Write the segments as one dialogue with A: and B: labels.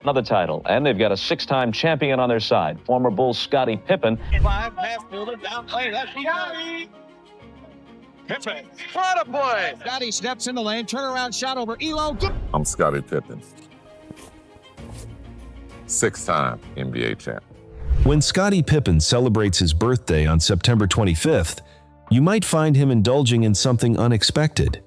A: Another title, and they've got a six-time champion on their side, former Bull Scottie Pippen.
B: Five, pass fielder, down play, that's Scottie! Pippen, what a play!
C: Scottie steps in the lane, turnaround shot over Elo.
D: I'm Scottie Pippen, six-time NBA champ.
E: When Scottie Pippen celebrates his birthday on September 25th, you might find him indulging in something unexpected.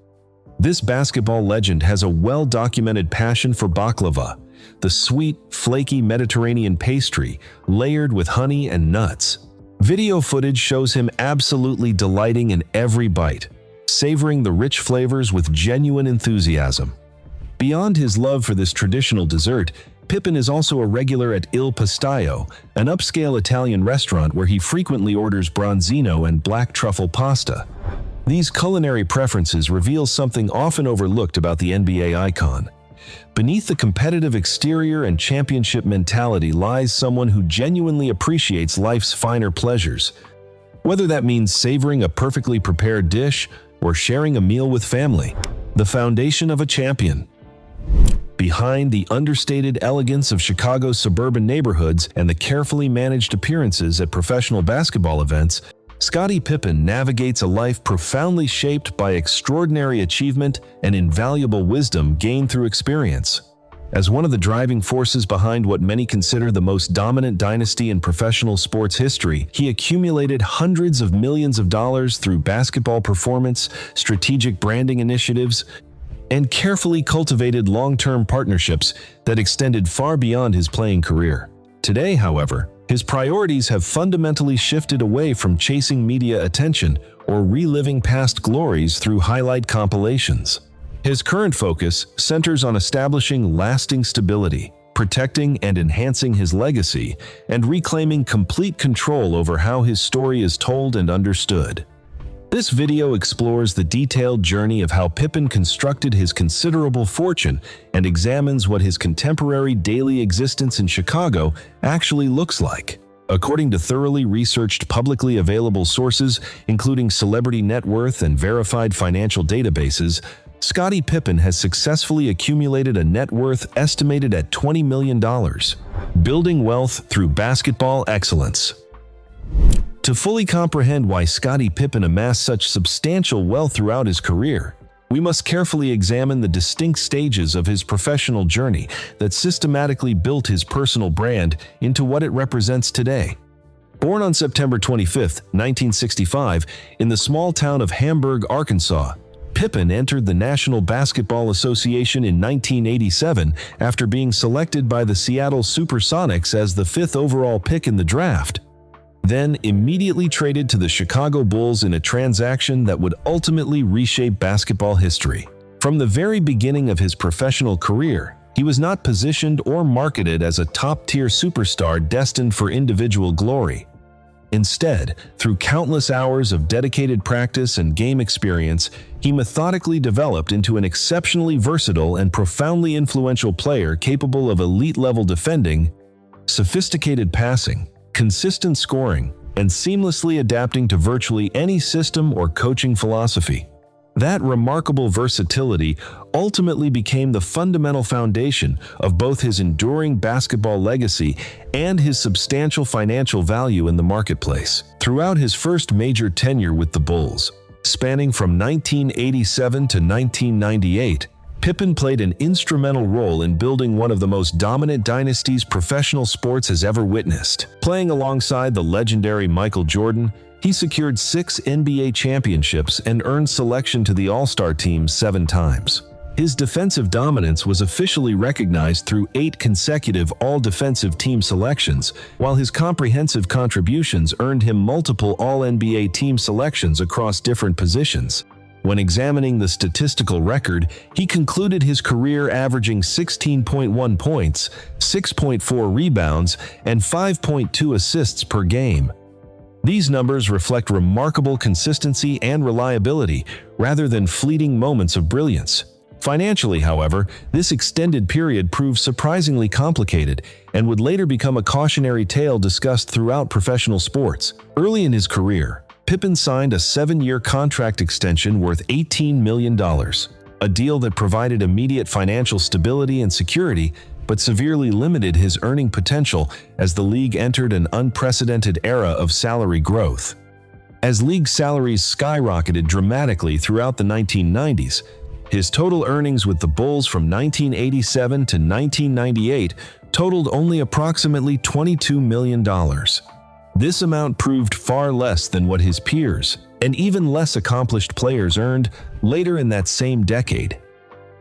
E: This basketball legend has a well-documented passion for baklava, the sweet, flaky Mediterranean pastry layered with honey and nuts. Video footage shows him absolutely delighting in every bite, savoring the rich flavors with genuine enthusiasm. Beyond his love for this traditional dessert, Pippen is also a regular at Il Pistaio, an upscale Italian restaurant where he frequently orders bronzino and black truffle pasta. These culinary preferences reveal something often overlooked about the NBA icon. Beneath the competitive exterior and championship mentality lies someone who genuinely appreciates life's finer pleasures. Whether that means savoring a perfectly prepared dish or sharing a meal with family, the foundation of a champion. Behind the understated elegance of Chicago's suburban neighborhoods and the carefully managed appearances at professional basketball events, Scottie Pippen navigates a life profoundly shaped by extraordinary achievement and invaluable wisdom gained through experience. As one of the driving forces behind what many consider the most dominant dynasty in professional sports history, he accumulated hundreds of millions of dollars through basketball performance, strategic branding initiatives, and carefully cultivated long-term partnerships that extended far beyond his playing career. Today, however, his priorities have fundamentally shifted away from chasing media attention or reliving past glories through highlight compilations. His current focus centers on establishing lasting stability, protecting and enhancing his legacy, and reclaiming complete control over how his story is told and understood. This video explores the detailed journey of how Pippen constructed his considerable fortune and examines what his contemporary daily existence in Chicago actually looks like. According to thoroughly researched publicly available sources, including celebrity net worth and verified financial databases, Scottie Pippen has successfully accumulated a net worth estimated at $20 million, building wealth through basketball excellence. To fully comprehend why Scottie Pippen amassed such substantial wealth throughout his career, we must carefully examine the distinct stages of his professional journey that systematically built his personal brand into what it represents today. Born on September 25, 1965, in the small town of Hamburg, Arkansas, Pippen entered the National Basketball Association in 1987 after being selected by the Seattle Supersonics as the fifth overall pick in the draft. Then immediately traded to the Chicago Bulls in a transaction that would ultimately reshape basketball history. From the very beginning of his professional career, he was not positioned or marketed as a top-tier superstar destined for individual glory. Instead, through countless hours of dedicated practice and game experience, he methodically developed into an exceptionally versatile and profoundly influential player capable of elite-level defending, sophisticated passing, consistent scoring, and seamlessly adapting to virtually any system or coaching philosophy. That remarkable versatility ultimately became the fundamental foundation of both his enduring basketball legacy and his substantial financial value in the marketplace. Throughout his first major tenure with the Bulls, spanning from 1987 to 1998, Pippen played an instrumental role in building one of the most dominant dynasties professional sports has ever witnessed. Playing alongside the legendary Michael Jordan, he secured 6 NBA championships and earned selection to the All-Star team 7 times. His defensive dominance was officially recognized through 8 consecutive All-Defensive Team selections, while his comprehensive contributions earned him multiple All-NBA team selections across different positions. When examining the statistical record, he concluded his career averaging 16.1 points, 6.4 rebounds, and 5.2 assists per game. These numbers reflect remarkable consistency and reliability, rather than fleeting moments of brilliance. Financially, however, this extended period proved surprisingly complicated and would later become a cautionary tale discussed throughout professional sports. Early in his career, Pippen signed a 7-year contract extension worth $18 million, a deal that provided immediate financial stability and security but severely limited his earning potential as the league entered an unprecedented era of salary growth. As league salaries skyrocketed dramatically throughout the 1990s, his total earnings with the Bulls from 1987 to 1998 totaled only approximately $22 million. This amount proved far less than what his peers and even less accomplished players earned later in that same decade.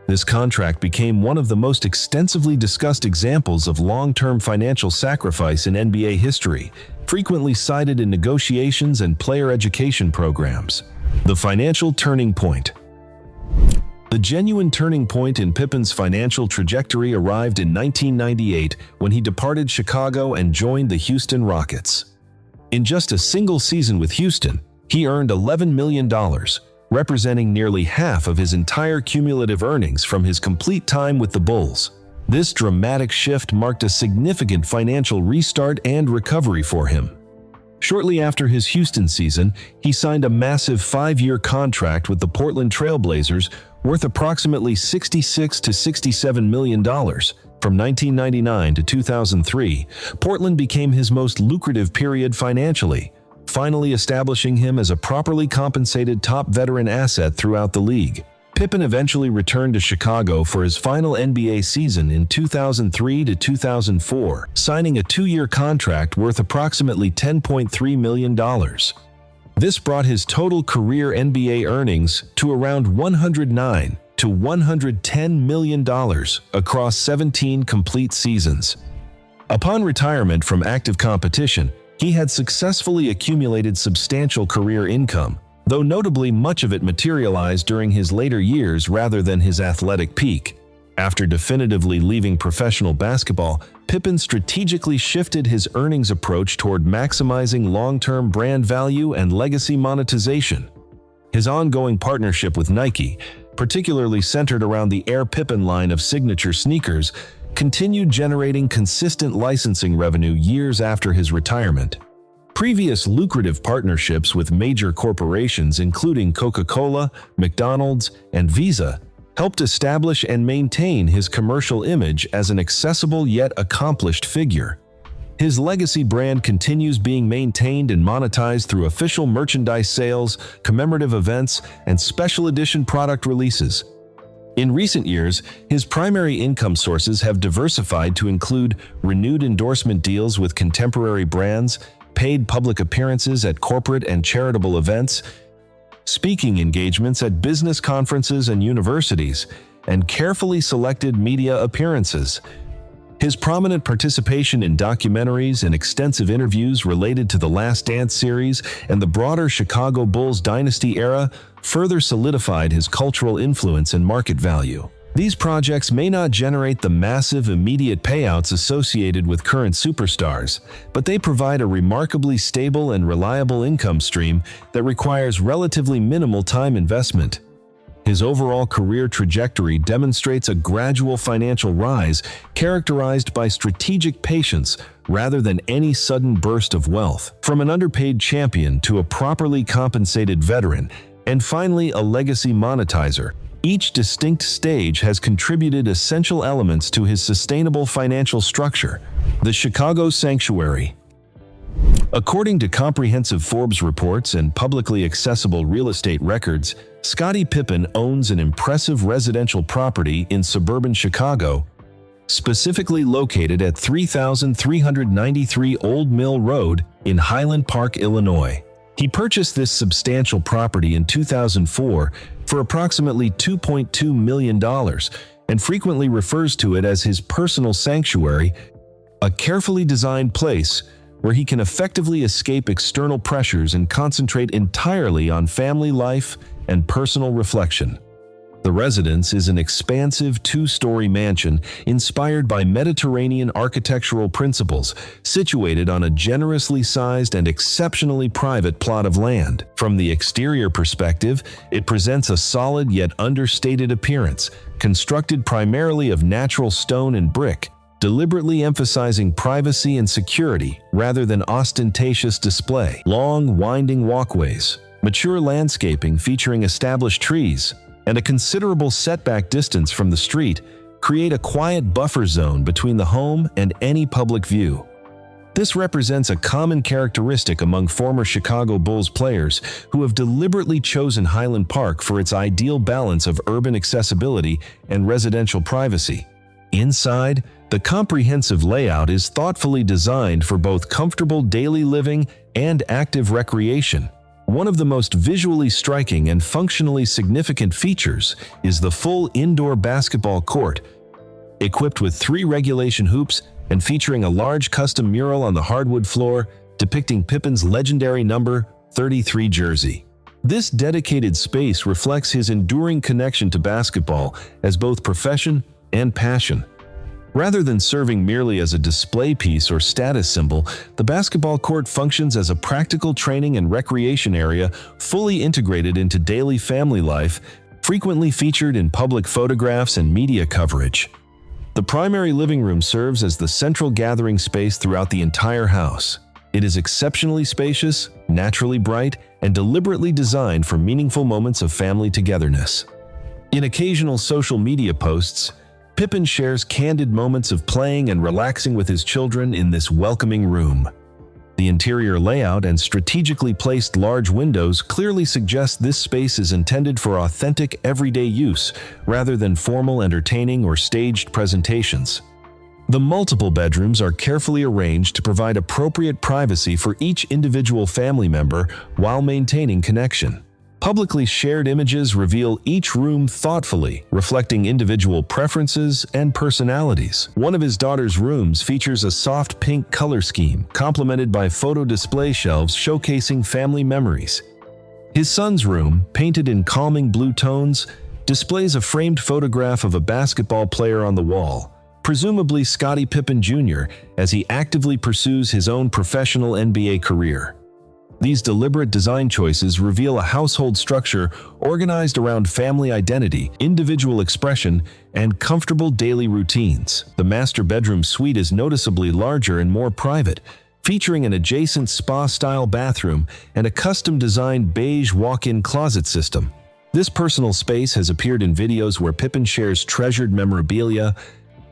E: This contract became one of the most extensively discussed examples of long-term financial sacrifice in NBA history, frequently cited in negotiations and player education programs. The financial turning point. The genuine turning point in Pippen's financial trajectory arrived in 1998 when he departed Chicago and joined the Houston Rockets. In just a single season with Houston, he earned $11 million, representing nearly half of his entire cumulative earnings from his complete time with the Bulls. This dramatic shift marked a significant financial restart and recovery for him. Shortly after his Houston season, he signed a massive 5-year contract with the Portland Trail Blazers worth approximately $66 to $67 million. From 1999 to 2003, Portland became his most lucrative period financially, finally establishing him as a properly compensated top veteran asset throughout the league. Pippen eventually returned to Chicago for his final NBA season in 2003 to 2004, signing a 2-year contract worth approximately $10.3 million. This brought his total career NBA earnings to around $109 to $110 million across 17 complete seasons. Upon retirement from active competition, he had successfully accumulated substantial career income, though notably much of it materialized during his later years rather than his athletic peak. After definitively leaving professional basketball, Pippen strategically shifted his earnings approach toward maximizing long-term brand value and legacy monetization. His ongoing partnership with Nike, particularly centered around the Air Pippen line of signature sneakers, continued generating consistent licensing revenue years after his retirement. Previous lucrative partnerships with major corporations including Coca-Cola, McDonald's, and Visa helped establish and maintain his commercial image as an accessible yet accomplished figure. His legacy brand continues being maintained and monetized through official merchandise sales, commemorative events, and special edition product releases. In recent years, his primary income sources have diversified to include renewed endorsement deals with contemporary brands, paid public appearances at corporate and charitable events, speaking engagements at business conferences and universities, and carefully selected media appearances. His prominent participation in documentaries and extensive interviews related to the Last Dance series and the broader Chicago Bulls dynasty era further solidified his cultural influence and market value. These projects may not generate the massive immediate payouts associated with current superstars, but they provide a remarkably stable and reliable income stream that requires relatively minimal time investment. His overall career trajectory demonstrates a gradual financial rise characterized by strategic patience rather than any sudden burst of wealth. From an underpaid champion to a properly compensated veteran, and finally a legacy monetizer, each distinct stage has contributed essential elements to his sustainable financial structure. The Chicago Sanctuary. According to comprehensive Forbes reports and publicly accessible real estate records, Scottie Pippen owns an impressive residential property in suburban Chicago, specifically located at 3393 Old Mill Road in Highland Park, Illinois. He purchased this substantial property in 2004 for approximately $2.2 million and frequently refers to it as his personal sanctuary, a carefully designed place where he can effectively escape external pressures and concentrate entirely on family life and personal reflection. The residence is an expansive 2-story mansion inspired by Mediterranean architectural principles, situated on a generously sized and exceptionally private plot of land. From the exterior perspective, it presents a solid yet understated appearance, constructed primarily of natural stone and brick, deliberately emphasizing privacy and security rather than ostentatious display. Long, winding walkways, mature landscaping featuring established trees, and a considerable setback distance from the street create a quiet buffer zone between the home and any public view. This represents a common characteristic among former Chicago Bulls players who have deliberately chosen Highland Park for its ideal balance of urban accessibility and residential privacy. Inside, the comprehensive layout is thoughtfully designed for both comfortable daily living and active recreation. One of the most visually striking and functionally significant features is the full indoor basketball court, equipped with 3 regulation hoops and featuring a large custom mural on the hardwood floor depicting Pippen's legendary number 33 jersey. This dedicated space reflects his enduring connection to basketball as both profession and passion. Rather than serving merely as a display piece or status symbol, the basketball court functions as a practical training and recreation area fully integrated into daily family life, frequently featured in public photographs and media coverage. The primary living room serves as the central gathering space throughout the entire house. It is exceptionally spacious, naturally bright, and deliberately designed for meaningful moments of family togetherness. In occasional social media posts, Pippen shares candid moments of playing and relaxing with his children in this welcoming room. The interior layout and strategically placed large windows clearly suggest this space is intended for authentic, everyday use, rather than formal entertaining or staged presentations. The multiple bedrooms are carefully arranged to provide appropriate privacy for each individual family member while maintaining connection. Publicly shared images reveal each room thoughtfully, reflecting individual preferences and personalities. One of his daughter's rooms features a soft pink color scheme, complemented by photo display shelves showcasing family memories. His son's room, painted in calming blue tones, displays a framed photograph of a basketball player on the wall, presumably Scottie Pippen Jr., as he actively pursues his own professional NBA career. These deliberate design choices reveal a household structure organized around family identity, individual expression, and comfortable daily routines. The master bedroom suite is noticeably larger and more private, featuring an adjacent spa-style bathroom and a custom-designed beige walk-in closet system. This personal space has appeared in videos where Pippen shares treasured memorabilia,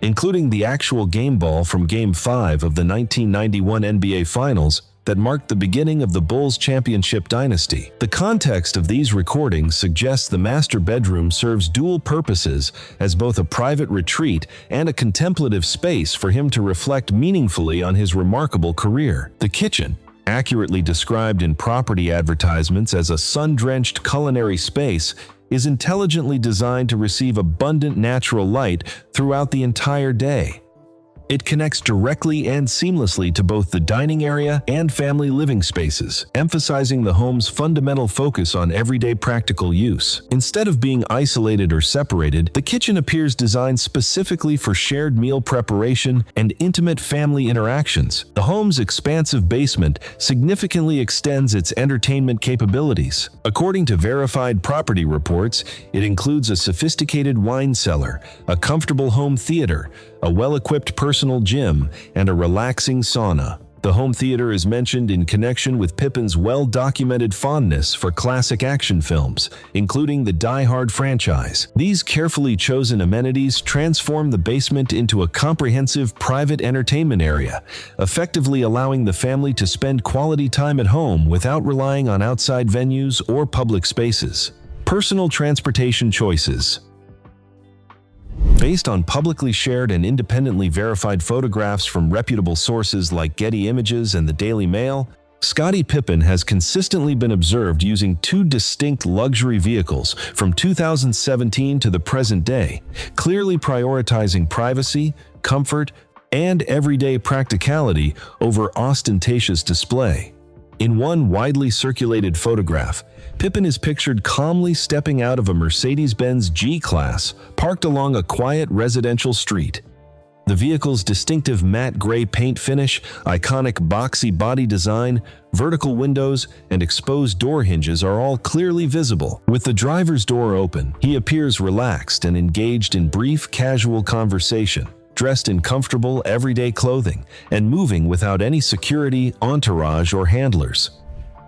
E: including the actual game ball from Game 5 of the 1991 NBA Finals, that marked the beginning of the Bulls' championship dynasty. The context of these recordings suggests the master bedroom serves dual purposes as both a private retreat and a contemplative space for him to reflect meaningfully on his remarkable career. The kitchen, accurately described in property advertisements as a sun-drenched culinary space, is intelligently designed to receive abundant natural light throughout the entire day. It connects directly and seamlessly to both the dining area and family living spaces, emphasizing the home's fundamental focus on everyday practical use. Instead of being isolated or separated, the kitchen appears designed specifically for shared meal preparation and intimate family interactions. The home's expansive basement significantly extends its entertainment capabilities. According to verified property reports, it includes a sophisticated wine cellar, a comfortable home theater, a well-equipped personal gym, and a relaxing sauna. The home theater is mentioned in connection with Pippen's well-documented fondness for classic action films, including the Die Hard franchise. These carefully chosen amenities transform the basement into a comprehensive private entertainment area, effectively allowing the family to spend quality time at home without relying on outside venues or public spaces. Personal transportation choices. Based on publicly shared and independently verified photographs from reputable sources like Getty Images and the Daily Mail, Scottie Pippen has consistently been observed using 2 distinct luxury vehicles from 2017 to the present day, clearly prioritizing privacy, comfort, and everyday practicality over ostentatious display. In one widely circulated photograph, Pippen is pictured calmly stepping out of a Mercedes-Benz G-Class parked along a quiet residential street. The vehicle's distinctive matte gray paint finish, iconic boxy body design, vertical windows, and exposed door hinges are all clearly visible. With the driver's door open, he appears relaxed and engaged in brief, casual conversation, dressed in comfortable, everyday clothing, and moving without any security, entourage, or handlers.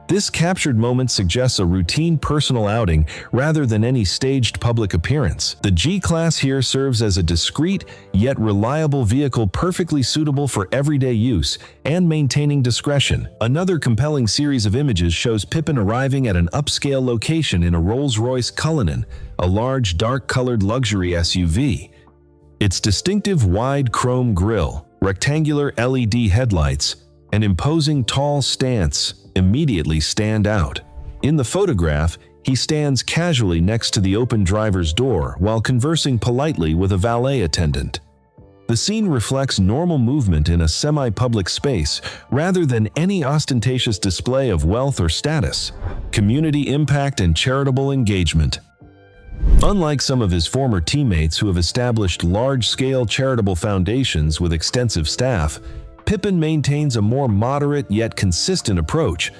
E: This captured moment suggests a routine personal outing rather than any staged public appearance. The G-Class here serves as a discreet yet reliable vehicle perfectly suitable for everyday use and maintaining discretion. Another compelling series of images shows Pippen arriving at an upscale location in a Rolls-Royce Cullinan, a large dark-colored luxury SUV. Its distinctive wide chrome grille, rectangular LED headlights, and imposing tall stance immediately stand out. In the photograph, he stands casually next to the open driver's door while conversing politely with a valet attendant. The scene reflects normal movement in a semi-public space rather than any ostentatious display of wealth or status. Community impact and charitable engagement. Unlike some of his former teammates who have established large-scale charitable foundations with extensive staff, Pippen maintains a more moderate yet consistent approach,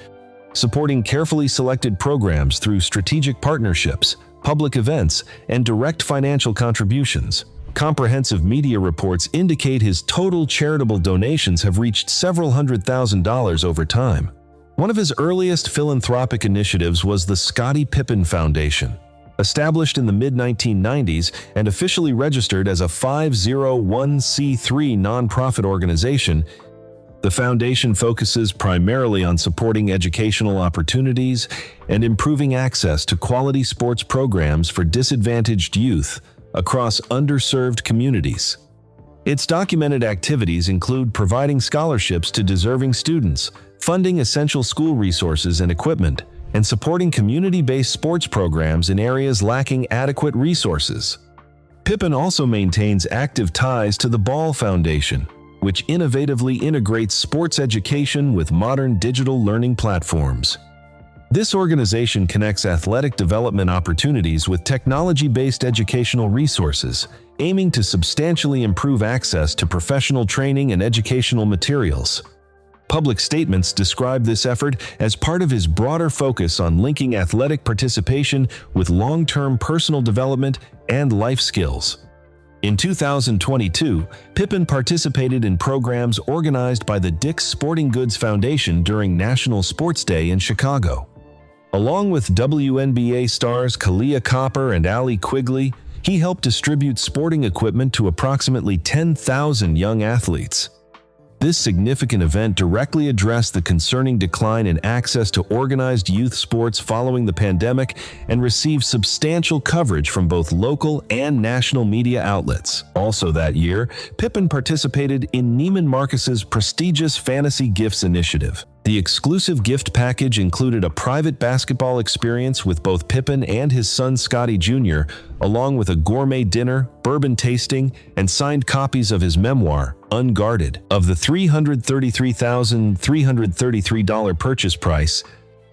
E: supporting carefully selected programs through strategic partnerships, public events, and direct financial contributions. Comprehensive media reports indicate his total charitable donations have reached several $100,000 over time. One of his earliest philanthropic initiatives was the Scottie Pippen Foundation. Established in the mid-1990s and officially registered as a 501c3 nonprofit organization, the foundation focuses primarily on supporting educational opportunities and improving access to quality sports programs for disadvantaged youth across underserved communities. Its documented activities include providing scholarships to deserving students, funding essential school resources and equipment, and supporting community-based sports programs in areas lacking adequate resources. Pippen also maintains active ties to the Ball Foundation, which innovatively integrates sports education with modern digital learning platforms. This organization connects athletic development opportunities with technology-based educational resources, aiming to substantially improve access to professional training and educational materials. Public statements describe this effort as part of his broader focus on linking athletic participation with long-term personal development and life skills. In 2022, Pippen participated in programs organized by the Dick's Sporting Goods Foundation during National Sports Day in Chicago. Along with WNBA stars Kalia Copper and Allie Quigley, he helped distribute sporting equipment to approximately 10,000 young athletes. This significant event directly addressed the concerning decline in access to organized youth sports following the pandemic and received substantial coverage from both local and national media outlets. Also that year, Pippen participated in Neiman Marcus's prestigious Fantasy Gifts initiative. The exclusive gift package included a private basketball experience with both Pippen and his son Scottie Jr., along with a gourmet dinner, bourbon tasting, and signed copies of his memoir, Unguarded. Of the $333,333 purchase price,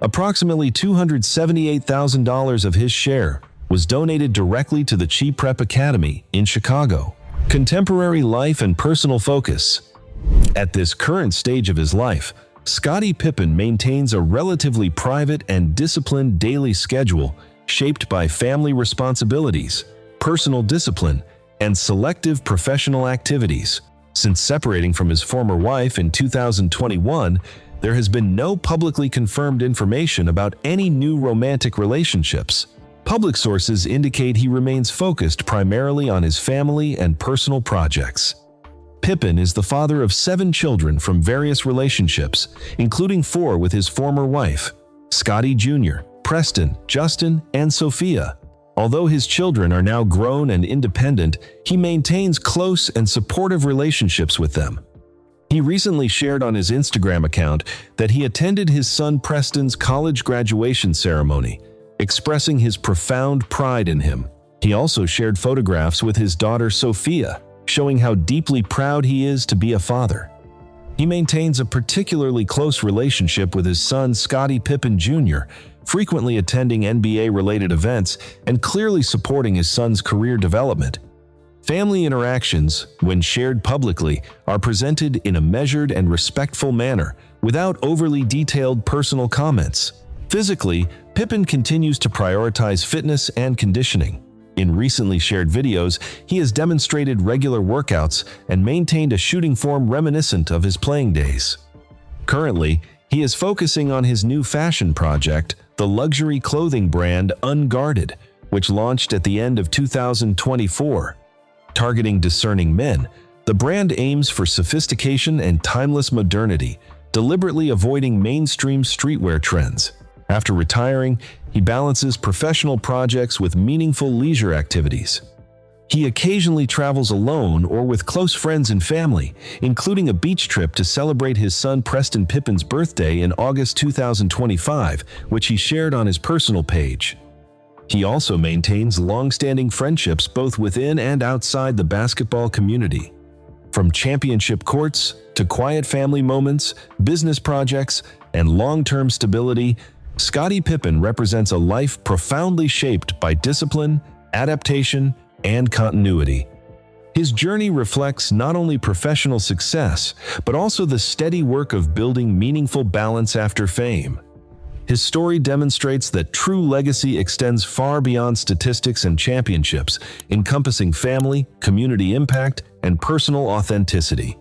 E: approximately $278,000 of his share was donated directly to the Chi Prep Academy in Chicago. Contemporary life and personal focus. At this current stage of his life, Scottie Pippen maintains a relatively private and disciplined daily schedule shaped by family responsibilities, personal discipline, and selective professional activities. Since separating from his former wife in 2021, there has been no publicly confirmed information about any new romantic relationships. Public sources indicate he remains focused primarily on his family and personal projects. Pippen is the father of 7 children from various relationships, including 4 with his former wife, Scottie Jr., Preston, Justin, and Sophia. Although his children are now grown and independent, he maintains close and supportive relationships with them. He recently shared on his Instagram account that he attended his son Preston's college graduation ceremony, expressing his profound pride in him. He also shared photographs with his daughter Sophia, showing how deeply proud he is to be a father. He maintains a particularly close relationship with his son Scottie Pippen Jr., frequently attending NBA-related events and clearly supporting his son's career development. Family interactions, when shared publicly, are presented in a measured and respectful manner, without overly detailed personal comments. Physically, Pippen continues to prioritize fitness and conditioning. In recently shared videos, he has demonstrated regular workouts and maintained a shooting form reminiscent of his playing days. Currently, He is focusing on his new fashion project, the luxury clothing brand Unguarded, which launched at the end of 2024. Targeting discerning men, the brand aims for sophistication and timeless modernity, deliberately avoiding mainstream streetwear trends. After retiring, he balances professional projects with meaningful leisure activities. He occasionally travels alone or with close friends and family, including a beach trip to celebrate his son Preston Pippen's birthday in August 2025, which he shared on his personal page. He also maintains long-standing friendships both within and outside the basketball community. From championship courts to quiet family moments, business projects, and long-term stability, Scottie Pippen represents a life profoundly shaped by discipline, adaptation, and continuity. His journey reflects not only professional success, but also the steady work of building meaningful balance after fame. His story demonstrates that true legacy extends far beyond statistics and championships, encompassing family, community impact, and personal authenticity.